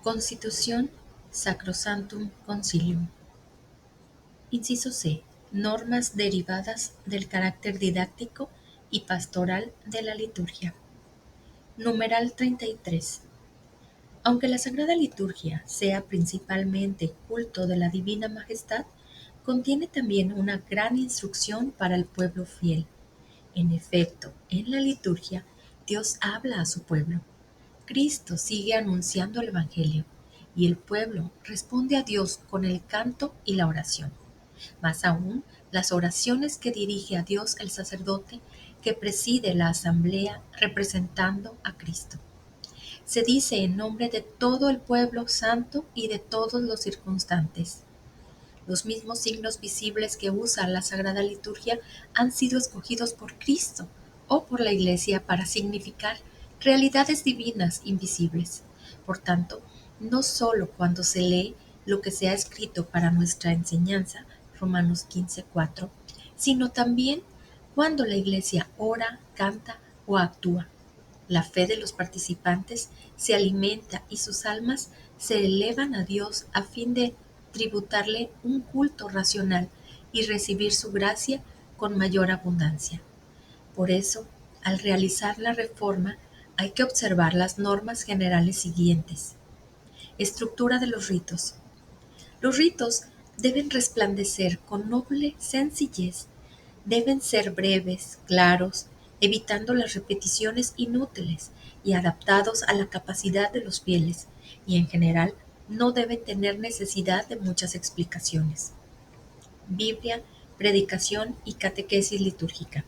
Constitución Sacrosanctum Concilium. Inciso C. Normas derivadas del carácter didáctico y pastoral de la liturgia. Numeral 33. Aunque la Sagrada Liturgia sea principalmente culto de la Divina Majestad, contiene también una gran instrucción para el pueblo fiel. En efecto, en la liturgia, Dios habla a su pueblo. Cristo sigue anunciando el Evangelio y el pueblo responde a Dios con el canto y la oración. Más aún, las oraciones que dirige a Dios el sacerdote que preside la asamblea representando a Cristo. Se dice en nombre de todo el pueblo santo y de todos los circunstantes. Los mismos signos visibles que usa la Sagrada Liturgia han sido escogidos por Cristo o por la Iglesia para significar realidades divinas invisibles. Por tanto, no sólo cuando se lee lo que se ha escrito para nuestra enseñanza, Romanos 15:4, sino también cuando la Iglesia ora, canta o actúa. La fe de los participantes se alimenta y sus almas se elevan a Dios a fin de tributarle un culto racional y recibir su gracia con mayor abundancia. Por eso, al realizar la reforma, hay que observar las normas generales siguientes. Estructura de los ritos. Los ritos deben resplandecer con noble sencillez, deben ser breves, claros, evitando las repeticiones inútiles y adaptados a la capacidad de los fieles, y en general no deben tener necesidad de muchas explicaciones. Biblia, predicación y catequesis litúrgica.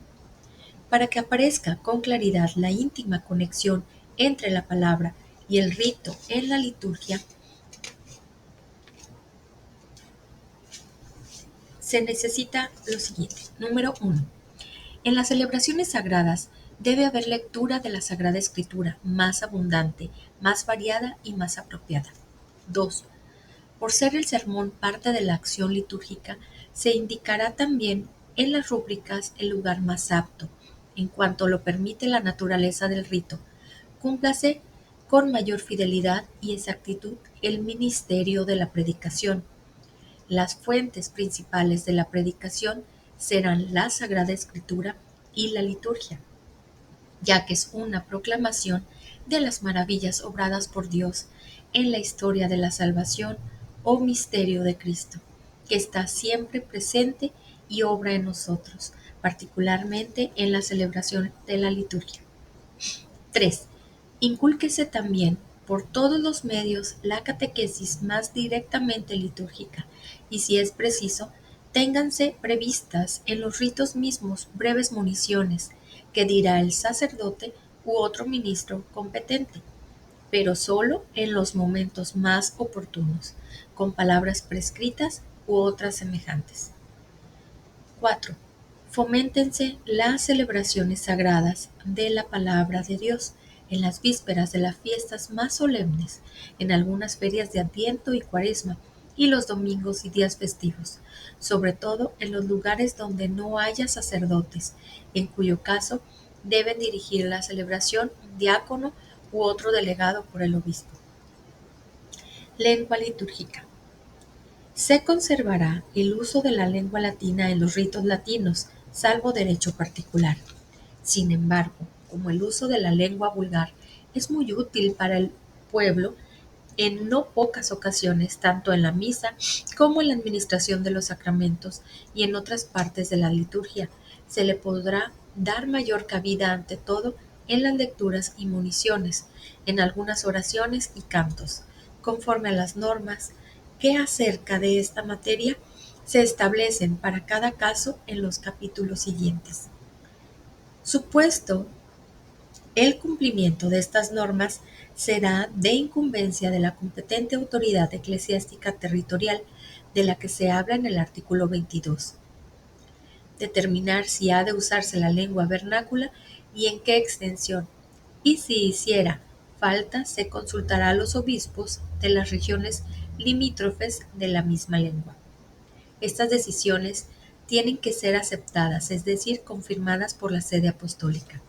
Para que aparezca con claridad la íntima conexión entre la palabra y el rito en la liturgia, se necesita lo siguiente. Número 1. En las celebraciones sagradas debe haber lectura de la Sagrada Escritura más abundante, más variada y más apropiada. 2. Por ser el sermón parte de la acción litúrgica, se indicará también en las rúbricas el lugar más apto, en cuanto lo permite la naturaleza del rito. Cúmplase con mayor fidelidad y exactitud el ministerio de la predicación. Las fuentes principales de la predicación serán la Sagrada Escritura y la liturgia, ya que es una proclamación de las maravillas obradas por Dios en la historia de la salvación o misterio de Cristo, que está siempre presente y obra en nosotros, particularmente en la celebración de la liturgia. 3. Incúlquese también por todos los medios la catequesis más directamente litúrgica y, si es preciso, ténganse previstas en los ritos mismos breves municiones que dirá el sacerdote u otro ministro competente, pero solo en los momentos más oportunos, con palabras prescritas u otras semejantes. 4. Foméntense las celebraciones sagradas de la palabra de Dios en las vísperas de las fiestas más solemnes, en algunas ferias de Adviento y Cuaresma, y los domingos y días festivos, sobre todo en los lugares donde no haya sacerdotes, en cuyo caso deben dirigir la celebración un diácono u otro delegado por el obispo. Lengua litúrgica. Se conservará el uso de la lengua latina en los ritos latinos, salvo derecho particular. Sin embargo, como el uso de la lengua vulgar es muy útil para el pueblo, en no pocas ocasiones, tanto en la misa como en la administración de los sacramentos y en otras partes de la liturgia, se le podrá dar mayor cabida ante todo en las lecturas y municiones, en algunas oraciones y cantos, conforme a las normas que acerca de esta materia se establecen para cada caso en los capítulos siguientes. Supuesto el cumplimiento de estas normas será de incumbencia de la competente autoridad eclesiástica territorial de la que se habla en el artículo 22. Determinar si ha de usarse la lengua vernácula y en qué extensión, y si hiciera falta se consultará a los obispos de las regiones limítrofes de la misma lengua. Estas decisiones tienen que ser aceptadas, es decir, confirmadas por la sede apostólica.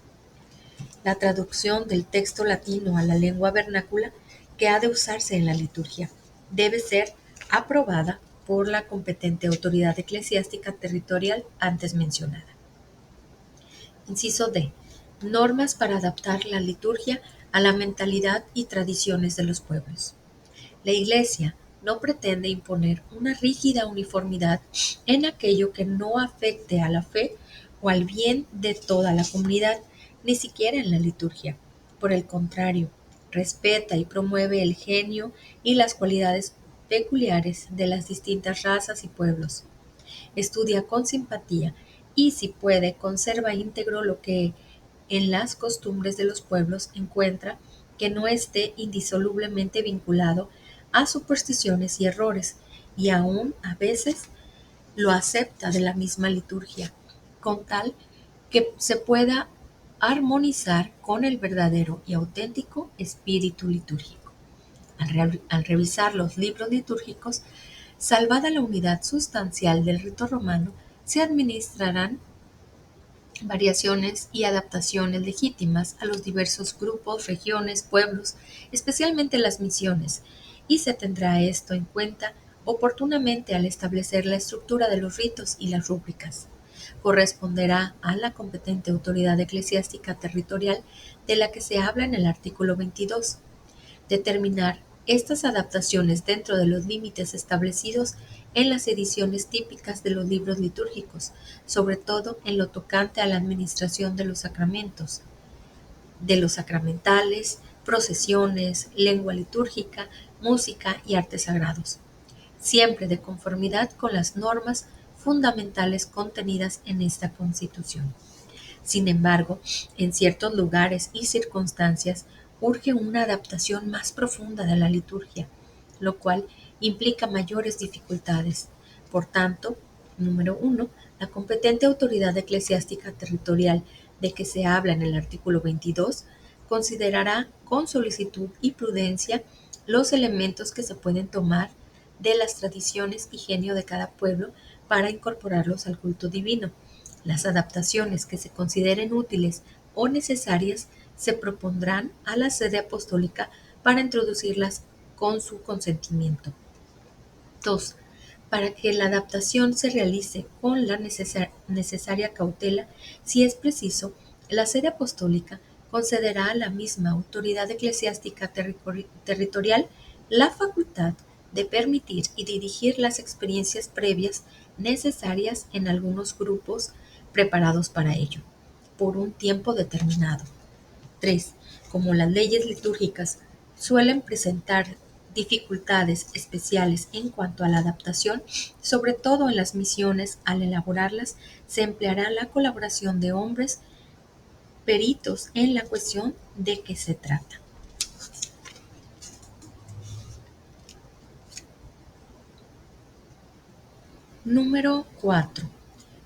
La traducción del texto latino a la lengua vernácula que ha de usarse en la liturgia. Debe ser aprobada por la competente autoridad eclesiástica territorial antes mencionada. Inciso D. Normas para adaptar la liturgia a la mentalidad y tradiciones de los pueblos. La Iglesia no pretende imponer una rígida uniformidad en aquello que no afecte a la fe o al bien de toda la comunidad, ni siquiera en la liturgia. Por el contrario, respeta y promueve el genio y las cualidades peculiares de las distintas razas y pueblos. Estudia con simpatía y, si puede, conserva íntegro lo que en las costumbres de los pueblos encuentra que no esté indisolublemente vinculado a supersticiones y errores, y aún a veces lo acepta de la misma liturgia, con tal que se pueda armonizar con el verdadero y auténtico espíritu litúrgico. Al revisar los libros litúrgicos, salvada la unidad sustancial del rito romano, se administrarán variaciones y adaptaciones legítimas a los diversos grupos, regiones, pueblos, especialmente las misiones, y se tendrá esto en cuenta oportunamente al establecer la estructura de los ritos y las rúbricas. Corresponderá a la competente autoridad eclesiástica territorial de la que se habla en el artículo 22 determinar estas adaptaciones dentro de los límites establecidos en las ediciones típicas de los libros litúrgicos, sobre todo en lo tocante a la administración de los sacramentos, de los sacramentales, procesiones, lengua litúrgica, música y artes sagrados, siempre de conformidad con las normas fundamentales contenidas en esta Constitución. Sin embargo, en ciertos lugares y circunstancias urge una adaptación más profunda de la liturgia, lo cual implica mayores dificultades. Por tanto, número 1, la competente autoridad eclesiástica territorial de que se habla en el artículo 22 considerará con solicitud y prudencia los elementos que se pueden tomar de las tradiciones y genio de cada pueblo para incorporarlos al culto divino. Las adaptaciones que se consideren útiles o necesarias se propondrán a la sede apostólica para introducirlas con su consentimiento. 2. Para que la adaptación se realice con la necesaria cautela, si es preciso, la sede apostólica concederá a la misma autoridad eclesiástica territorial la facultad de permitir y dirigir las experiencias previas necesarias en algunos grupos preparados para ello, por un tiempo determinado. 3. Como las leyes litúrgicas suelen presentar dificultades especiales en cuanto a la adaptación, sobre todo en las misiones, al elaborarlas se empleará la colaboración de hombres peritos en la cuestión de que se trata. Número 4.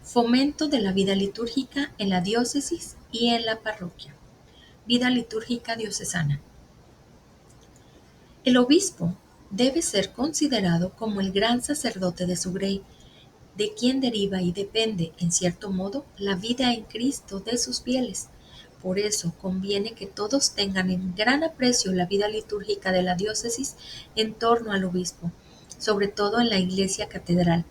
Fomento de la vida litúrgica en la diócesis y en la parroquia. Vida litúrgica diocesana. El obispo debe ser considerado como el gran sacerdote de su grey, de quien deriva y depende, en cierto modo, la vida en Cristo de sus fieles. Por eso conviene que todos tengan en gran aprecio la vida litúrgica de la diócesis en torno al obispo, sobre todo en la iglesia catedral,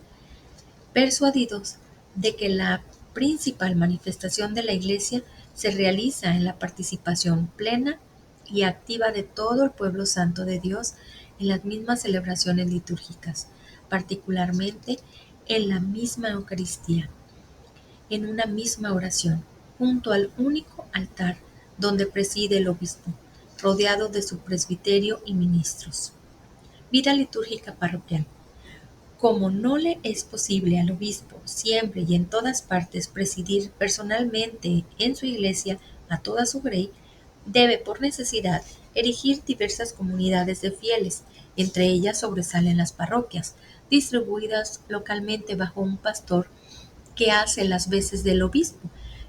persuadidos de que la principal manifestación de la iglesia se realiza en la participación plena y activa de todo el pueblo santo de Dios en las mismas celebraciones litúrgicas, particularmente en la misma Eucaristía, en una misma oración, junto al único altar donde preside el obispo, rodeado de su presbiterio y ministros. Vida litúrgica parroquial. Como no le es posible al obispo siempre y en todas partes presidir personalmente en su iglesia a toda su grey, debe por necesidad erigir diversas comunidades de fieles, entre ellas sobresalen las parroquias, distribuidas localmente bajo un pastor que hace las veces del obispo,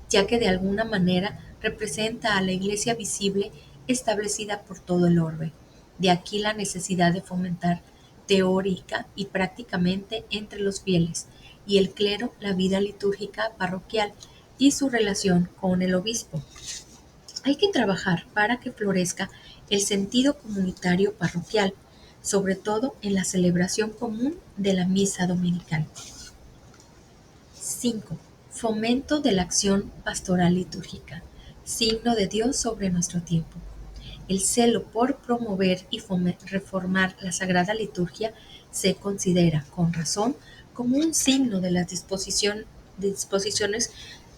ya que de alguna manera representa a la iglesia visible establecida por todo el orbe. De aquí la necesidad de fomentar teórica y prácticamente entre los fieles y el clero la vida litúrgica parroquial y su relación con el obispo. Hay que trabajar para que florezca el sentido comunitario parroquial, sobre todo en la celebración común de la misa dominical. 5. Fomento de la acción pastoral litúrgica, signo de Dios sobre nuestro tiempo. El celo por promover y reformar la Sagrada Liturgia se considera, con razón, como un signo de las disposiciones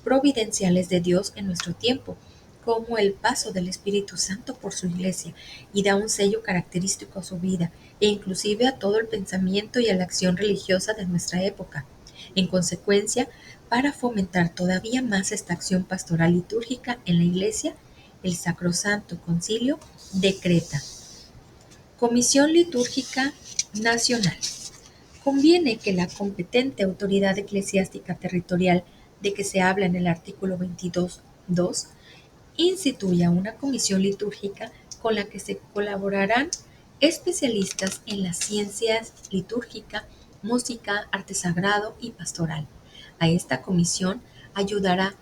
providenciales de Dios en nuestro tiempo, como el paso del Espíritu Santo por su Iglesia, y da un sello característico a su vida, e inclusive a todo el pensamiento y a la acción religiosa de nuestra época. En consecuencia, para fomentar todavía más esta acción pastoral litúrgica en la Iglesia, el Sacrosanto Concilio decreta: Comisión Litúrgica Nacional. Conviene que la competente autoridad eclesiástica territorial de que se habla en el artículo 22.2 instituya una comisión litúrgica con la que se colaborarán especialistas en las ciencias litúrgica, música, arte sagrado y pastoral. A esta comisión ayudará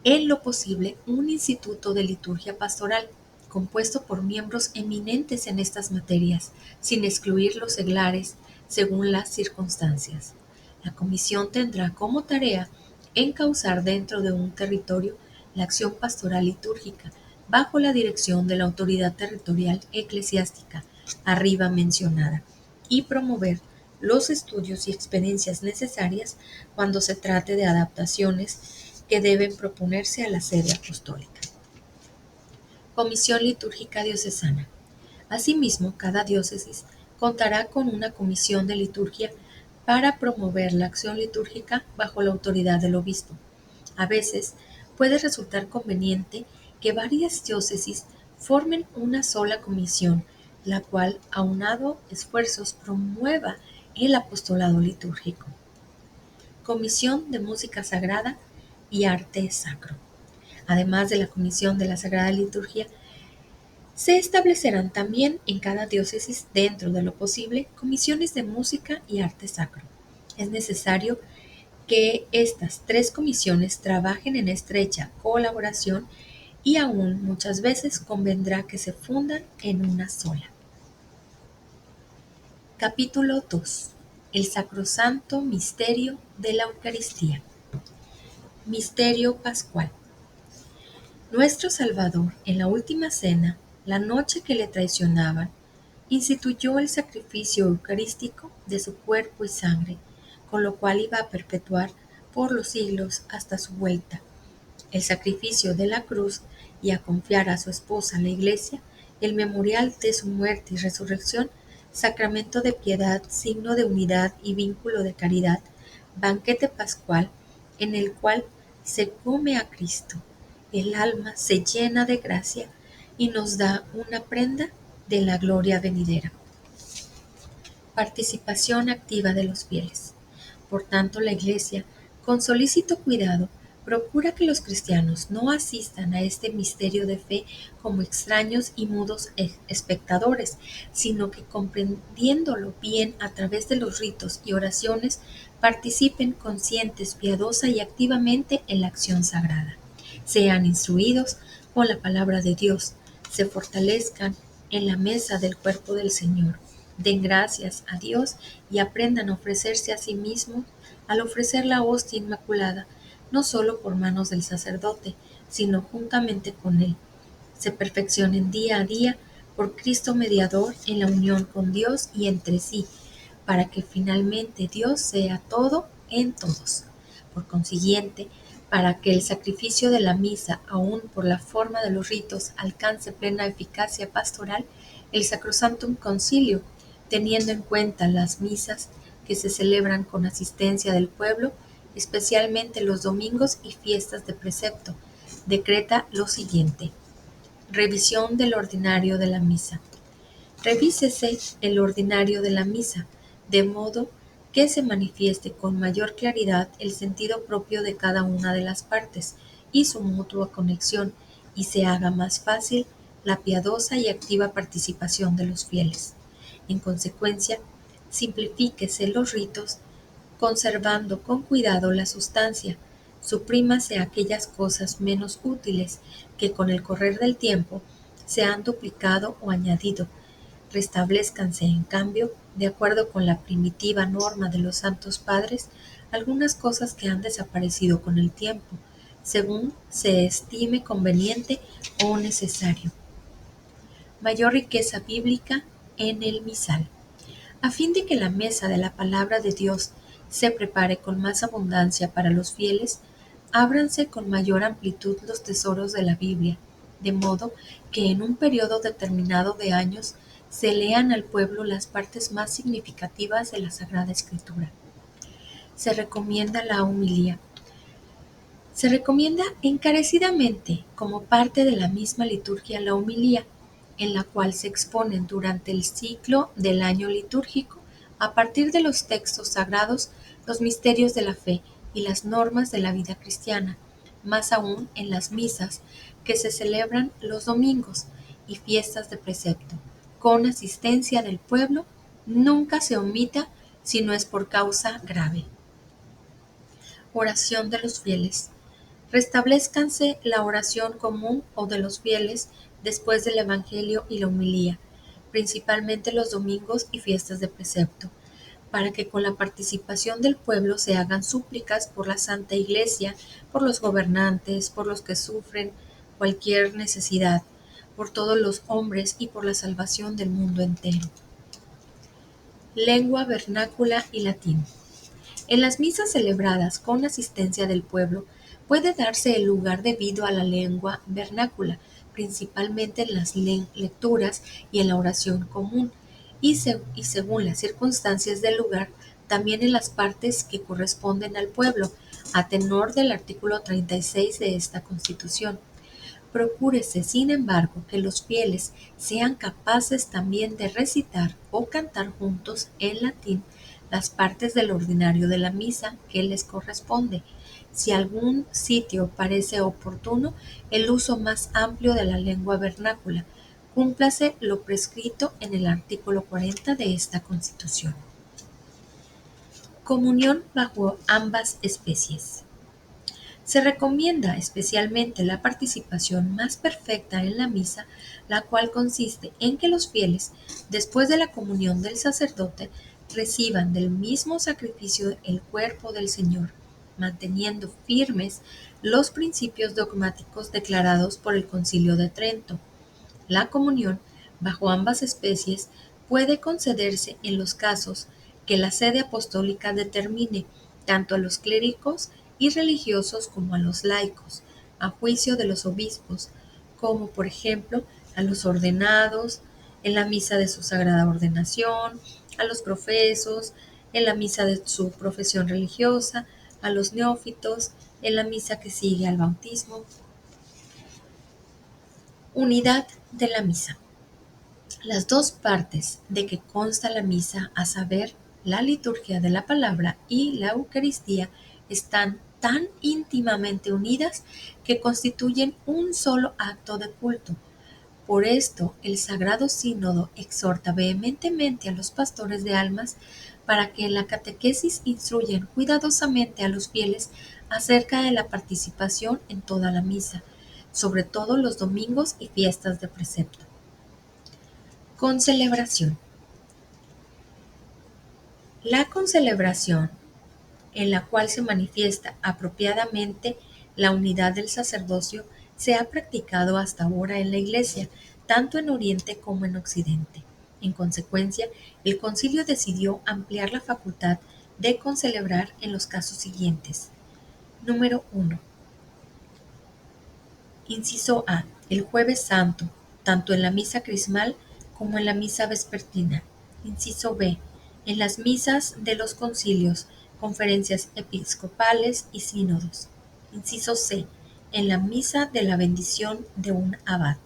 en lo posible un instituto de liturgia pastoral, compuesto por miembros eminentes en estas materias, sin excluir los seglares según las circunstancias. La comisión tendrá como tarea encauzar dentro de un territorio la acción pastoral litúrgica, bajo la dirección de la autoridad territorial eclesiástica arriba mencionada, y promover los estudios y experiencias necesarias cuando se trate de adaptaciones que deben proponerse a la sede apostólica. Comisión Litúrgica Diocesana. Asimismo, cada diócesis contará con una comisión de liturgia para promover la acción litúrgica bajo la autoridad del obispo. A veces puede resultar conveniente que varias diócesis formen una sola comisión, la cual, aunado esfuerzos, promueva el apostolado litúrgico. Comisión de Música Sagrada y Arte Sacro. Además de la Comisión de la Sagrada Liturgia, se establecerán también en cada diócesis, dentro de lo posible, comisiones de música y arte sacro. Es necesario que estas tres comisiones trabajen en estrecha colaboración y aún muchas veces convendrá que se fundan en una sola. Capítulo 2. El Sacrosanto Misterio de la Eucaristía. Misterio Pascual. Nuestro Salvador, en la última cena, la noche que le traicionaban, instituyó el sacrificio eucarístico de su cuerpo y sangre, con lo cual iba a perpetuar por los siglos hasta su vuelta el sacrificio de la cruz y a confiar a su esposa la Iglesia el memorial de su muerte y resurrección, sacramento de piedad, signo de unidad y vínculo de caridad, banquete pascual en el cual se come a Cristo. El alma se llena de gracia y nos da una prenda de la gloria venidera. Participación activa de los fieles. Por tanto, la Iglesia, con solícito cuidado, procura que los cristianos no asistan a este misterio de fe como extraños y mudos espectadores, sino que comprendiéndolo bien a través de los ritos y oraciones, participen conscientes, piadosa y activamente en la acción sagrada. Sean instruidos con la palabra de Dios, se fortalezcan en la mesa del cuerpo del Señor, den gracias a Dios y aprendan a ofrecerse a sí mismos al ofrecer la hostia inmaculada, no solo por manos del sacerdote, sino juntamente con él. Se perfeccionen día a día por Cristo mediador en la unión con Dios y entre sí, para que finalmente Dios sea todo en todos. Por consiguiente, para que el sacrificio de la misa, aun por la forma de los ritos, alcance plena eficacia pastoral, el Sacrosantum Concilio, teniendo en cuenta las misas que se celebran con asistencia del pueblo, especialmente los domingos y fiestas de precepto, decreta lo siguiente: revisión del ordinario de la misa. Revísese el ordinario de la misa, de modo que se manifieste con mayor claridad el sentido propio de cada una de las partes y su mutua conexión, y se haga más fácil la piadosa y activa participación de los fieles. En consecuencia, simplifíquese los ritos, conservando con cuidado la sustancia, Suprímase aquellas cosas menos útiles que con el correr del tiempo se han duplicado o añadido. Restablézcanse, en cambio, de acuerdo con la primitiva norma de los santos padres, algunas cosas que han desaparecido con el tiempo, según se estime conveniente o necesario. Mayor riqueza bíblica en el misal. A fin de que la mesa de la palabra de Dios se prepare con más abundancia para los fieles, ábranse con mayor amplitud los tesoros de la Biblia, de modo que en un periodo determinado de años se lean al pueblo las partes más significativas de la Sagrada Escritura. Se recomienda la homilía. Se recomienda encarecidamente como parte de la misma liturgia la homilía, en la cual se exponen durante el ciclo del año litúrgico, a partir de los textos sagrados, los misterios de la fe y las normas de la vida cristiana, más aún en las misas que se celebran los domingos y fiestas de precepto, con asistencia del pueblo. Nunca se omita si no es por causa grave. Oración de los fieles. Restablézcanse la oración común o de los fieles después del Evangelio y la homilía, principalmente los domingos y fiestas de precepto, para que con la participación del pueblo se hagan súplicas por la Santa Iglesia, por los gobernantes, por los que sufren cualquier necesidad, por todos los hombres y por la salvación del mundo entero. Lengua vernácula y latín. En las misas celebradas con asistencia del pueblo puede darse el lugar debido a la lengua vernácula, principalmente en las lecturas y en la oración común, y según las circunstancias del lugar, también en las partes que corresponden al pueblo, a tenor del artículo 36 de esta Constitución. Procúrese, sin embargo, que los fieles sean capaces también de recitar o cantar juntos en latín las partes del ordinario de la misa que les corresponde. Si algún sitio parece oportuno, el uso más amplio de la lengua vernácula. Cúmplase lo prescrito en el artículo 40 de esta Constitución. Comunión bajo ambas especies. Se recomienda especialmente la participación más perfecta en la misa, la cual consiste en que los fieles, después de la comunión del sacerdote, reciban del mismo sacrificio el cuerpo del Señor, manteniendo firmes los principios dogmáticos declarados por el Concilio de Trento. La comunión bajo ambas especies puede concederse en los casos que la sede apostólica determine, tanto a los clérigos y religiosos como a los laicos, a juicio de los obispos, como por ejemplo a los ordenados en la misa de su sagrada ordenación, a los profesos en la misa de su profesión religiosa, a los neófitos en la misa que sigue al bautismo. Unidad de la misa. Las dos partes de que consta la misa, a saber, la liturgia de la palabra y la Eucaristía, están tan íntimamente unidas que constituyen un solo acto de culto. Por esto, el Sagrado Sínodo exhorta vehementemente a los pastores de almas para que en la catequesis instruyan cuidadosamente a los fieles acerca de la participación en toda la misa, sobre todo los domingos y fiestas de precepto. Concelebración. La concelebración, en la cual se manifiesta apropiadamente la unidad del sacerdocio, se ha practicado hasta ahora en la Iglesia, tanto en Oriente como en Occidente. En consecuencia, el Concilio decidió ampliar la facultad de concelebrar en los casos siguientes. Número 1. Inciso A. El Jueves Santo, tanto en la misa crismal como en la misa vespertina. Inciso B. En las misas de los concilios, conferencias episcopales y sínodos. Inciso C. En la misa de la bendición de un abad.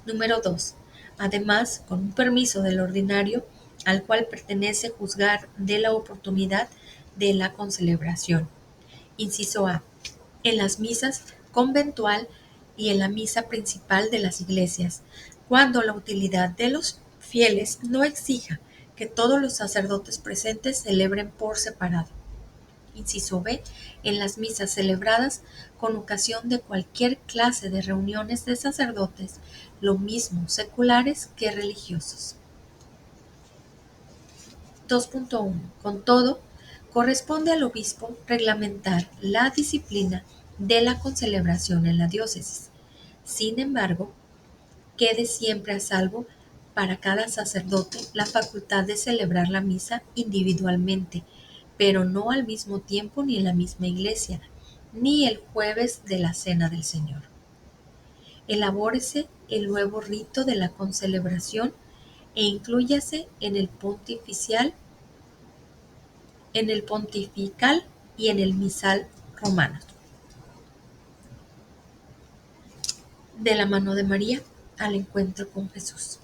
Número 2. Además, con un permiso del ordinario, al cual pertenece juzgar de la oportunidad de la concelebración. Inciso A. En las misas conventual y en la misa principal de las iglesias, cuando la utilidad de los fieles no exija que todos los sacerdotes presentes celebren por separado. Inciso B. En las misas celebradas con ocasión de cualquier clase de reuniones de sacerdotes, lo mismo seculares que religiosos. 2.1. Con todo, corresponde al obispo reglamentar la disciplina de la concelebración en la diócesis. Sin embargo, quede siempre a salvo para cada sacerdote la facultad de celebrar la misa individualmente, pero no al mismo tiempo ni en la misma iglesia, ni el jueves de la Cena del Señor. Elabórese el nuevo rito de la concelebración e inclúyase en el pontifical y en el misal romano. De la mano de María al encuentro con Jesús.